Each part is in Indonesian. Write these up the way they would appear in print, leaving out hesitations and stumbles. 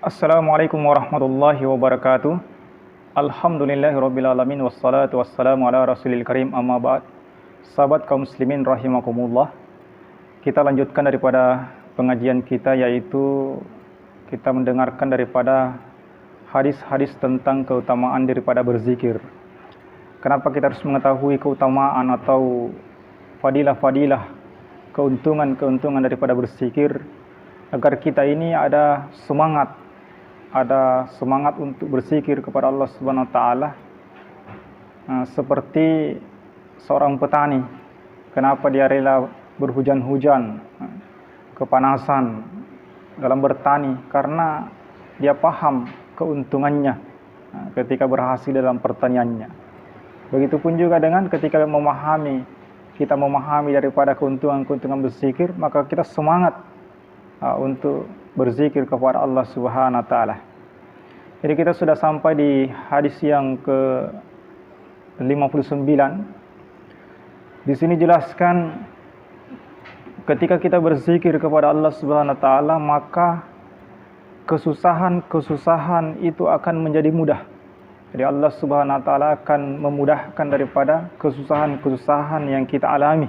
Assalamualaikum warahmatullahi wabarakatuh. Alhamdulillahirrabbilalamin. Wassalatu wassalamu ala rasulil karim, amma ba'd. Sahabat kaum muslimin rahimakumullah, kita lanjutkan daripada pengajian kita, yaitu kita mendengarkan daripada hadis-hadis tentang keutamaan daripada berzikir. Kenapa kita harus mengetahui keutamaan atau fadilah-fadilah, keuntungan-keuntungan daripada berzikir, agar kita ini ada semangat untuk berzikir kepada Allah Subhanahu wa taala. Seperti seorang petani, kenapa dia rela berhujan-hujan, kepanasan dalam bertani? Karena dia paham keuntungannya ketika berhasil dalam pertaniannya. Begitupun juga dengan ketika kita memahami daripada keuntungan-keuntungan berzikir, maka kita semangat untuk berzikir kepada Allah Subhanahu wa taala. Jadi kita sudah sampai di hadis yang ke-59. Di sini jelaskan ketika kita berzikir kepada Allah Subhanahu wa taala, maka kesusahan-kesusahan itu akan menjadi mudah. Jadi Allah Subhanahu wa taala akan memudahkan daripada kesusahan-kesusahan yang kita alami.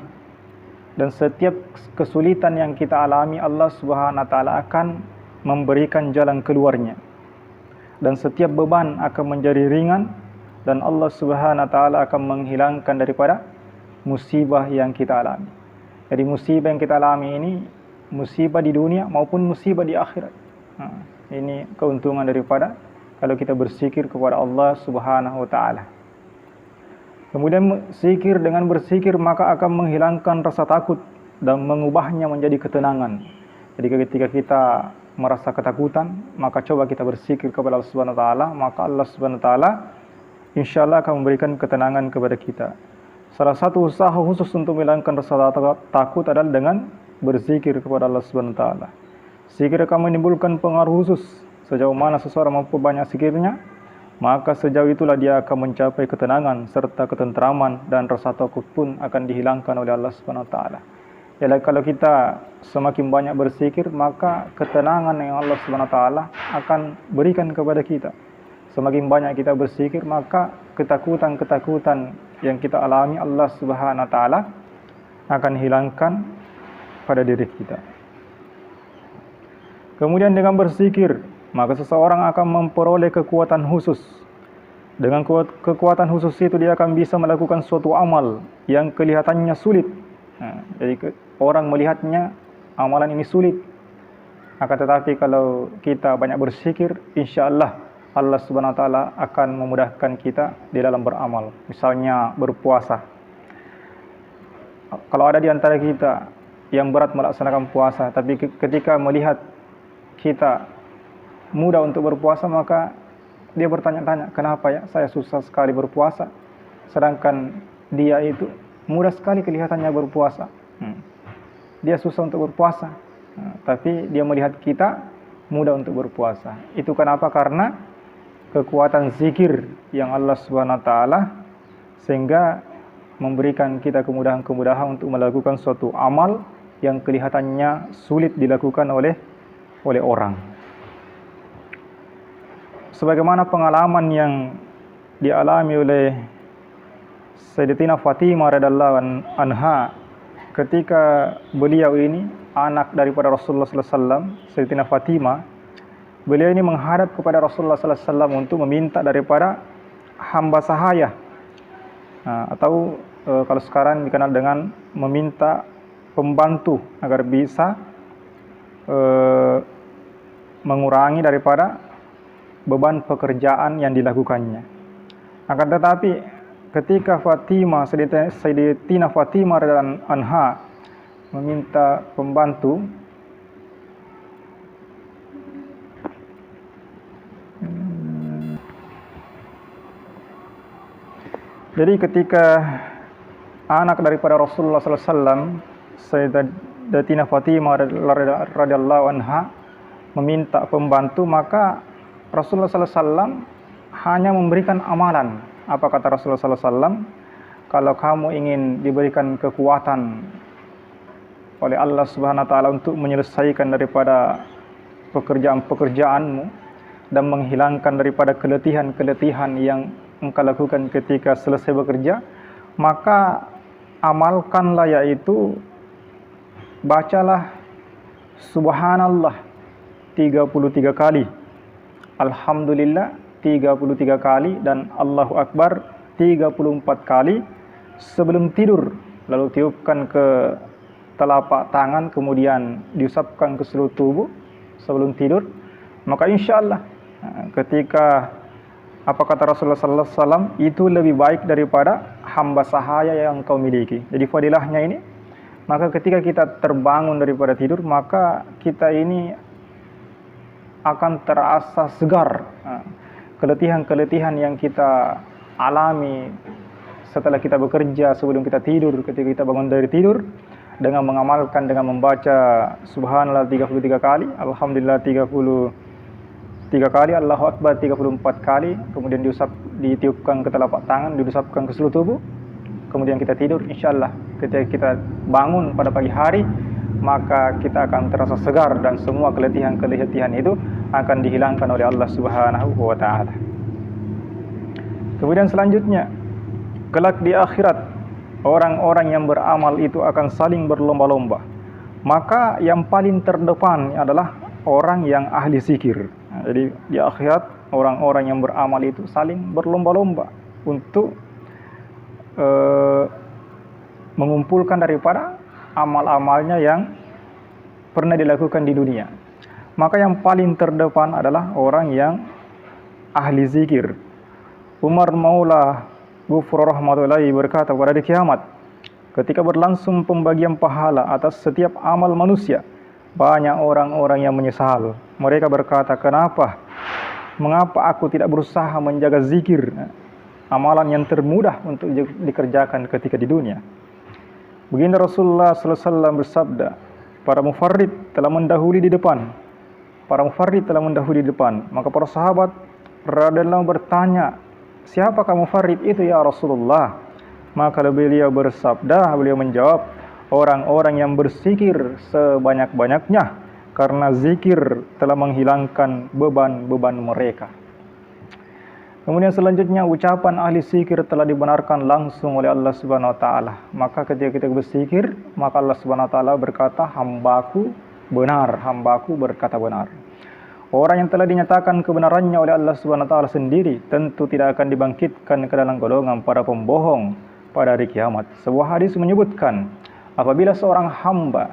Dan setiap kesulitan yang kita alami, Allah Subhanahu wa taala akan memberikan jalan keluarnya. Dan setiap beban akan menjadi ringan, dan Allah Subhanahu wa taala akan menghilangkan daripada musibah yang kita alami. Jadi musibah yang kita alami ini musibah di dunia maupun musibah di akhirat. Ini keuntungan daripada kalau kita berzikir kepada Allah Subhanahu wa taala. Kemudian dengan berzikir maka akan menghilangkan rasa takut dan mengubahnya menjadi ketenangan. Jadi ketika kita merasa ketakutan, maka coba kita berzikir kepada Allah Subhanahu wa taala, maka Allah Subhanahu wa taala insyaallah akan memberikan ketenangan kepada kita. Salah satu usaha khusus untuk menghilangkan rasa takut adalah dengan berzikir kepada Allah Subhanahu wa taala. Zikir akan menimbulkan pengaruh khusus. Sejauh mana seseorang memperbanyak zikirnya, maka sejauh itulah dia akan mencapai ketenangan serta ketentraman, dan rasa takut pun akan dihilangkan oleh Allah Subhanahu wa taala. Jadi kalau kita semakin banyak berzikir, maka ketenangan yang Allah Subhanahu wa taala akan berikan kepada kita. Semakin banyak kita berzikir, maka ketakutan-ketakutan yang kita alami Allah Subhanahu wa taala akan hilangkan pada diri kita. Kemudian dengan berzikir, maka seseorang akan memperoleh kekuatan khusus. Dengan kekuatan khusus itu dia akan bisa melakukan suatu amal yang kelihatannya sulit. Jadi orang melihatnya amalan ini sulit. Akan tetapi kalau kita banyak berzikir, insyaallah Allah Subhanahu wa taala akan memudahkan kita di dalam beramal. Misalnya berpuasa. Kalau ada di antara kita yang berat melaksanakan puasa, tapi ketika melihat kita mudah untuk berpuasa, maka dia bertanya-tanya, kenapa ya saya susah sekali berpuasa, sedangkan dia itu mudah sekali kelihatannya berpuasa. Dia susah untuk berpuasa, tapi dia melihat kita mudah untuk berpuasa. Itu kenapa? Karena kekuatan zikir yang Allah Subhanahu wa taala sehingga memberikan kita kemudahan-kemudahan untuk melakukan suatu amal yang kelihatannya sulit dilakukan oleh orang. Sebagaimana pengalaman yang dialami oleh Sayyidatina Fatimah radhiyallahu anha ketika beliau ini anak daripada Rasulullah sallallahu alaihi wasallam. Sayyidatina Fatimah, beliau ini menghadap kepada Rasulullah sallallahu alaihi wasallam untuk meminta daripada hamba sahaya, atau kalau sekarang dikenal dengan meminta pembantu agar bisa mengurangi daripada beban pekerjaan yang dilakukannya. Akan tetapi ketika Sayyidatina Fatimah radhiyallahu anha meminta pembantu, jadi ketika anak daripada Rasulullah sallallahu alaihi wasallam, Sayyidatina Fatimah radhiyallahu anha meminta pembantu, maka Rasulullah sallallahu alaihi wasallam hanya memberikan amalan. Apa kata Rasulullah sallallahu alaihi wasallam? Kalau kamu ingin diberikan kekuatan oleh Allah Subhanahu wa taala untuk menyelesaikan daripada pekerjaan-pekerjaanmu, dan menghilangkan daripada keletihan-keletihan yang engkau lakukan ketika selesai bekerja, maka amalkanlah, yaitu bacalah subhanallah 33 kali, alhamdulillah 33 kali, dan Allahu Akbar 34 kali sebelum tidur. Lalu tiupkan ke telapak tangan, kemudian diusapkan ke seluruh tubuh sebelum tidur. Maka insya Allah ketika apa kata Rasulullah sallallahu alaihi wasallam, itu lebih baik daripada hamba sahaya yang kau miliki. Jadi fadilahnya ini, maka ketika kita terbangun daripada tidur, maka kita ini akan terasa segar. Keletihan-keletihan yang kita alami setelah kita bekerja, sebelum kita tidur, ketika kita bangun dari tidur, dengan mengamalkan, dengan membaca subhanallah 33 kali, alhamdulillah 33 kali, Allahu Akbar 34 kali, kemudian ditiupkan ke telapak tangan, diusapkan ke seluruh tubuh, kemudian kita tidur, insyaallah ketika kita bangun pada pagi hari, maka kita akan terasa segar dan semua keletihan-keletihan itu akan dihilangkan oleh Allah Subhanahu wa taala. Kemudian selanjutnya, kelak di akhirat, orang-orang yang beramal itu akan saling berlomba-lomba. Maka yang paling terdepan adalah orang yang ahli zikir. Jadi di akhirat, orang-orang yang beramal itu saling berlomba-lomba untuk mengumpulkan daripada amal-amalnya yang pernah dilakukan di dunia. Maka yang paling terdepan adalah orang yang ahli zikir. Umar Maula Ghufur rahmatullahi berkata, pada hari kiamat, ketika berlangsung pembagian pahala atas setiap amal manusia, banyak orang-orang yang menyesal. Mereka berkata, mengapa aku tidak berusaha menjaga zikir, amalan yang termudah untuk dikerjakan ketika di dunia. Begini Rasulullah sallallahu alaihi wasallam bersabda, para mufarrid telah mendahului di depan. Maka para sahabat radhiyallahu bertanya, siapakah mufarrid itu ya Rasulullah? Maka beliau menjawab, orang-orang yang berzikir sebanyak-banyaknya, karena zikir telah menghilangkan beban-beban mereka. Kemudian selanjutnya, ucapan ahli zikir telah dibenarkan langsung oleh Allah Subhanahu wa taala. Maka ketika kita berzikir, maka Allah Subhanahu wa taala berkata, hambaku berkata benar. Orang yang telah dinyatakan kebenarannya oleh Allah Subhanahu wa taala sendiri tentu tidak akan dibangkitkan ke dalam golongan para pembohong pada hari kiamat. Sebuah hadis menyebutkan, apabila seorang hamba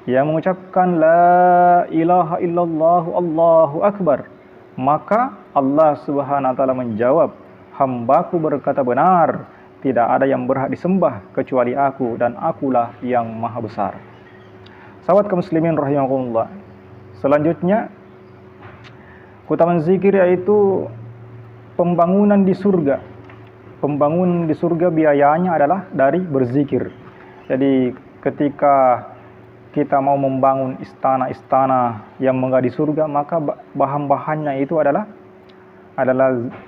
yang mengucapkan la ilaha illallah Allahu akbar, maka Allah Subhanahu wa taala menjawab, hambaku berkata benar, tidak ada yang berhak disembah kecuali aku, dan akulah yang maha besar. Sahabat kaum muslimin rahimakumullah. Selanjutnya, keutamaan zikir yaitu pembangunan di surga. Pembangunan di surga biayanya adalah dari berzikir. Jadi ketika kita mau membangun istana-istana yang megah di surga, maka bahan-bahannya itu adalah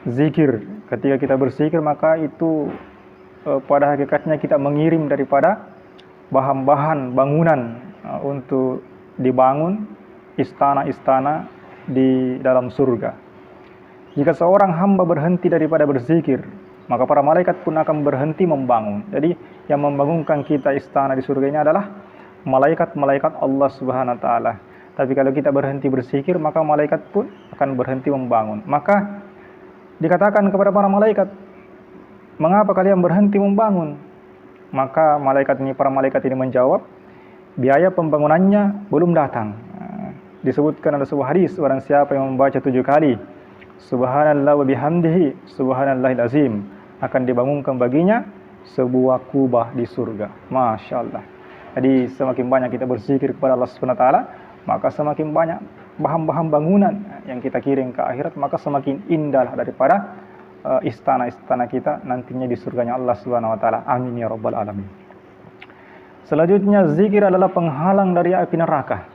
zikir. Ketika kita berzikir, maka itu pada hakikatnya kita mengirim daripada bahan-bahan bangunan untuk dibangun istana-istana di dalam surga. Jika seorang hamba berhenti daripada berzikir, maka para malaikat pun akan berhenti membangun. Jadi yang membangunkan kita istana di surga ini adalah malaikat-malaikat Allah Subhanahu wa taala. Tapi kalau kita berhenti berzikir, maka malaikat pun akan berhenti membangun. Maka dikatakan kepada para malaikat, mengapa kalian berhenti membangun? Maka para malaikat ini menjawab, biaya pembangunannya belum datang. Disebutkan ada sebuah hadis, barang siapa yang membaca 7 kali subhanallah wa bihamdihi subhanallahil azim, akan dibangunkan baginya sebuah kubah di surga. Masya Allah. Jadi semakin banyak kita berzikir kepada Allah Subhanahu wa taala, maka semakin banyak bahan-bahan bangunan yang kita kirim ke akhirat, maka semakin indah daripada istana-istana kita nantinya di surganya Allah Subhanahu wa taala. Amin ya rabbal alamin. Selanjutnya, zikir adalah penghalang dari api neraka.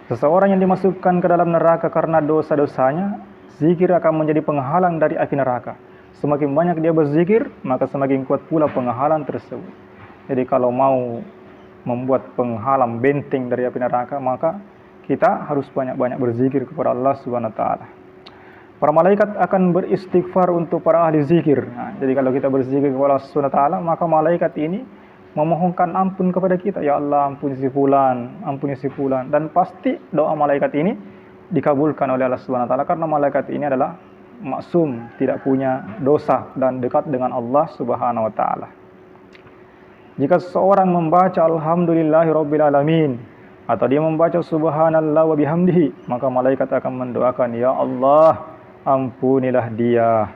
Seseorang yang dimasukkan ke dalam neraka karena dosa-dosanya, zikir akan menjadi penghalang dari api neraka. Semakin banyak dia berzikir, maka semakin kuat pula penghalang tersebut. Jadi kalau mau membuat penghalang benteng dari api neraka, maka kita harus banyak-banyak berzikir kepada Allah Subhanahu wa taala. Para malaikat akan beristighfar untuk para ahli zikir. Nah, jadi kalau kita berzikir kepada Allah Subhanahu wa taala, maka malaikat ini memohonkan ampun kepada kita. Ya Allah, ampuni si fulan, ampuni si fulan. Dan pasti doa malaikat ini dikabulkan oleh Allah Subhanahu wa taala karena malaikat ini adalah maksum, tidak punya dosa dan dekat dengan Allah Subhanahu wa taala. Jika seseorang membaca alhamdulillahirabbil alamin atau dia membaca subhanallah wa bihamdihi, maka malaikat akan mendoakan, ya Allah, ampunilah dia.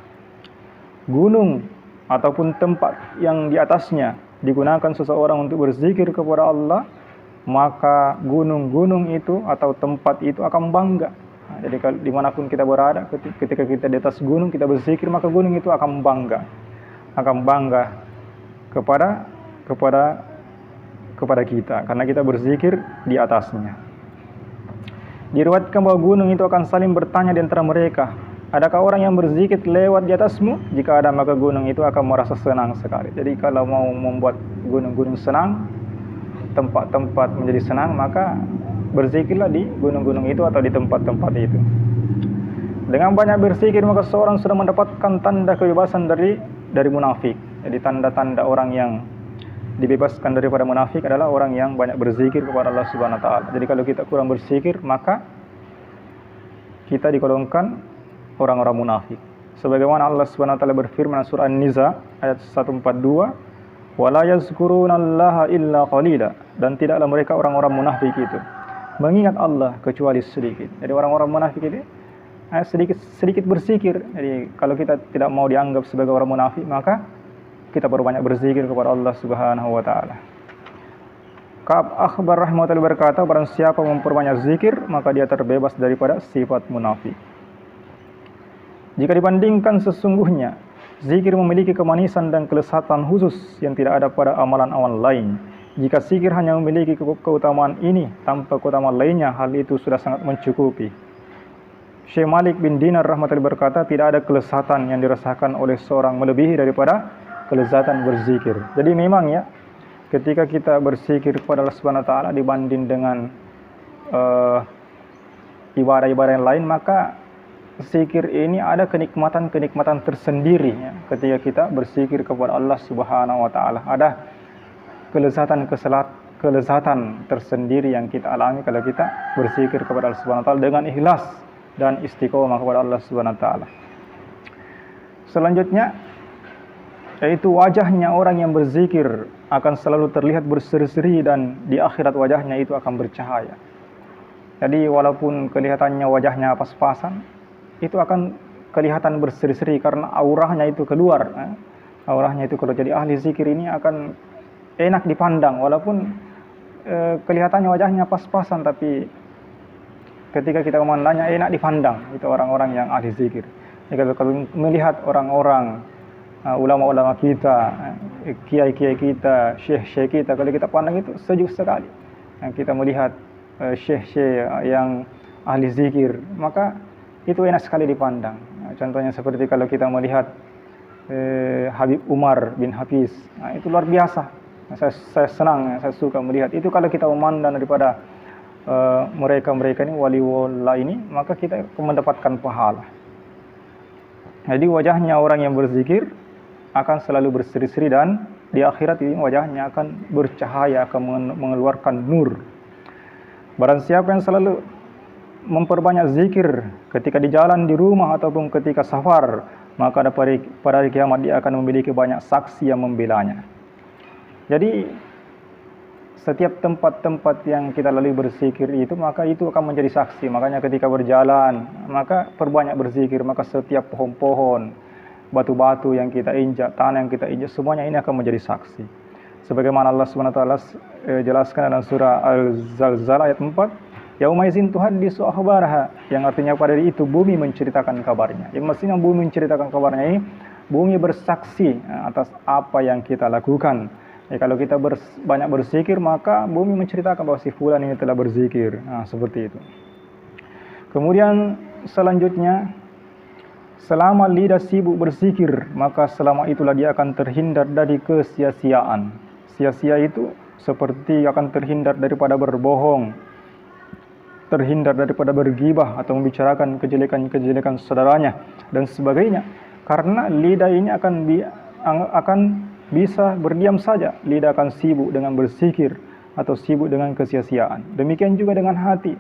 Gunung ataupun tempat yang di atasnya digunakan seseorang untuk berzikir kepada Allah, maka gunung-gunung itu atau tempat itu akan bangga. Jadi dimanapun kita berada, ketika kita di atas gunung kita berzikir, maka gunung itu akan bangga kepada kita karena kita berzikir di atasnya. Diriwayatkan bahwa gunung itu akan saling bertanya di antara mereka, adakah orang yang berzikir lewat di atasmu? Jika ada, maka gunung itu akan merasa senang sekali. Jadi kalau mau membuat gunung-gunung senang, tempat-tempat menjadi senang, maka berzikirlah di gunung-gunung itu atau di tempat-tempat itu. Dengan banyak berzikir, maka seorang sudah mendapatkan tanda kebebasan dari munafik. Jadi tanda-tanda orang yang dibebaskan daripada munafik adalah orang yang banyak berzikir kepada Allah Subhanahu wa taala. Jadi kalau kita kurang berzikir, maka kita digolongkan orang-orang munafik. Sebagaimana Allah Subhanahu wa taala berfirman surah An-Nisa ayat 142, "Wala yazkurunallaha illa qalila." Dan tidaklah mereka orang-orang munafik itu mengingat Allah kecuali sedikit. Jadi orang-orang munafik ini sedikit berzikir. Jadi kalau kita tidak mau dianggap sebagai orang munafik, maka kita perbanyak berzikir kepada Allah Subhanahu wa taala. Ka'ab Akhbar rahimahullah berkata, barang siapa memperbanyak zikir, maka dia terbebas daripada sifat munafik. Jika dibandingkan sesungguhnya, zikir memiliki kemanisan dan kelezatan khusus yang tidak ada pada amalan-amalan lain. Jika zikir hanya memiliki keutamaan ini tanpa keutamaan lainnya, hal itu sudah sangat mencukupi. Syekh Malik bin Dinar rahimahullah berkata, tidak ada kelezatan yang dirasakan oleh seorang melebihi daripada kelezatan berzikir. Jadi memang ya, ketika kita berzikir kepada Allah Subhanahu wa taala dibanding dengan ibadah-ibadah yang lain, maka zikir ini ada kenikmatan-kenikmatan tersendiri ya. Ketika kita berzikir kepada Allah Subhanahu wa taala, ada kelezatan tersendiri yang kita alami kalau kita berzikir kepada Allah Subhanahu wa taala dengan ikhlas dan istiqomah kepada Allah Subhanahu wa taala. Selanjutnya yaitu wajahnya orang yang berzikir akan selalu terlihat berseri-seri dan di akhirat wajahnya itu akan bercahaya. Jadi walaupun kelihatannya wajahnya pas-pasan, itu akan kelihatan berseri-seri karena auranya itu keluar. Auranya itu keluar. Jadi ahli zikir ini akan enak dipandang walaupun kelihatannya wajahnya pas-pasan, tapi ketika kita memandangnya enak dipandang. Itu orang-orang yang ahli zikir. Jadi kalau melihat orang-orang ulama-ulama kita, kiai-kiai kita, syekh-syekh kita, kalau kita pandang itu sejuk sekali. Kita melihat syekh-syekh yang ahli zikir, maka itu enak sekali dipandang. Contohnya seperti kalau kita melihat Habib Umar bin Hafiz, itu luar biasa. Saya senang, saya suka melihat itu. Kalau kita memandang daripada mereka-mereka ini, wali-wali ini, maka kita mendapatkan pahala. Jadi wajahnya orang yang berzikir akan selalu berseri-seri dan di akhirat ini wajahnya akan bercahaya, akan mengeluarkan nur. Barang siapa yang selalu memperbanyak zikir ketika di jalan, di rumah ataupun ketika safar, maka pada hari kiamat dia akan memiliki banyak saksi yang membelanya. Jadi setiap tempat-tempat yang kita lalui berzikir itu, maka itu akan menjadi saksi. Makanya ketika berjalan, maka perbanyak berzikir, maka setiap pohon-pohon, batu-batu yang kita injak, tanah yang kita injak, semuanya ini akan menjadi saksi. Sebagaimana Allah Subhanahu wa taala jelaskan dalam surah Al-Zalzal ayat 4, Yaumaizin tuhaddisu akhbaraha, yang artinya pada hari itu bumi menceritakan kabarnya. Yang mestinya bumi menceritakan kabarnya ini, bumi bersaksi atas apa yang kita lakukan. Kalau kita banyak berzikir, maka bumi menceritakan bahwa si fulan ini telah berzikir. Seperti itu. Kemudian selanjutnya, selama lidah sibuk berzikir, maka selama itulah dia akan terhindar dari kesia-siaan. Sia-sia itu seperti akan terhindar daripada berbohong, terhindar daripada bergibah atau membicarakan kejelekan-kejelekan saudaranya dan sebagainya. Karena lidah ini akan bisa berdiam saja. Lidah akan sibuk dengan berzikir atau sibuk dengan kesia-siaan. Demikian juga dengan hati.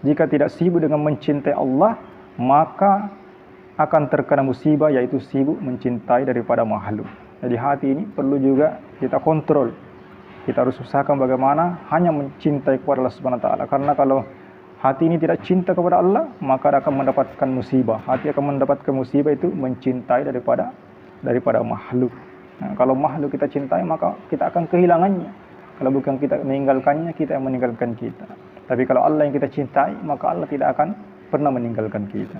Jika tidak sibuk dengan mencintai Allah, maka akan terkena musibah, yaitu sibuk mencintai daripada makhluk. Jadi hati ini perlu juga kita kontrol. Kita harus usahakan bagaimana hanya mencintai kepada Allah Subhanahu wa taala. Karena kalau hati ini tidak cinta kepada Allah, maka akan mendapatkan musibah. Hati akan mendapatkan musibah itu mencintai daripada makhluk. Nah, kalau makhluk kita cintai, maka kita akan kehilangannya. Kalau bukan kita meninggalkannya, kita yang meninggalkan kita. Tapi kalau Allah yang kita cintai, maka Allah tidak akan pernah meninggalkan kita.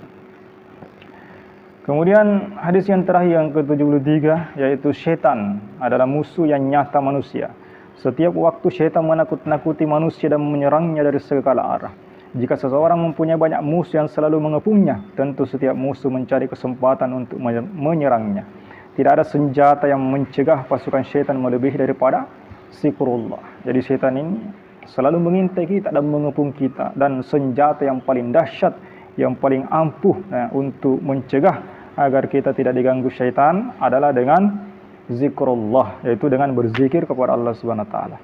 Kemudian hadis yang terakhir yang ke-73, yaitu syaitan adalah musuh yang nyata manusia. Setiap waktu syaitan menakut-nakuti manusia dan menyerangnya dari segala arah. Jika seseorang mempunyai banyak musuh yang selalu mengepungnya, tentu setiap musuh mencari kesempatan untuk menyerangnya. Tidak ada senjata yang mencegah pasukan syaitan melebihi daripada zikrullah. Jadi syaitan ini selalu mengintai kita dan mengepung kita. Dan senjata yang paling dahsyat, yang paling ampuh untuk mencegah agar kita tidak diganggu syaitan adalah dengan zikrullah, yaitu dengan berzikir kepada Allah Subhanahu wa taala.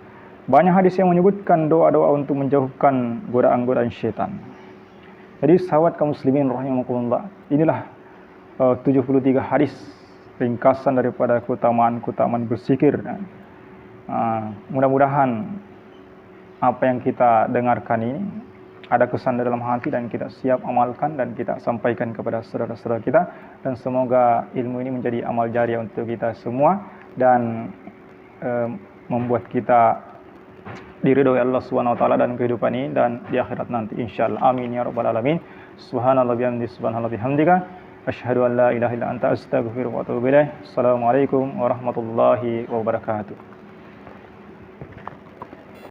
Banyak hadis yang menyebutkan doa-doa untuk menjauhkan godaan-godaan syaitan. Jadi sahabat kaum muslimin rahimakumullah, inilah 73 hadis ringkasan daripada keutamaan berzikir. Mudah-mudahan apa yang kita dengarkan ini ada kesan dalam hati dan kita siap amalkan dan kita sampaikan kepada saudara-saudara kita, dan semoga ilmu ini menjadi amal jariah untuk kita semua dan membuat kita diridhoi Allah Subhanahu wa taala dan kehidupan ini dan di akhirat nanti insyaallah. Amin ya rabbal alamin. Subhanallah bihamdika asyhadu an la ilaha illa anta astaghfiruka wa atubu ilaik. Assalamualaikum warahmatullahi wabarakatuh.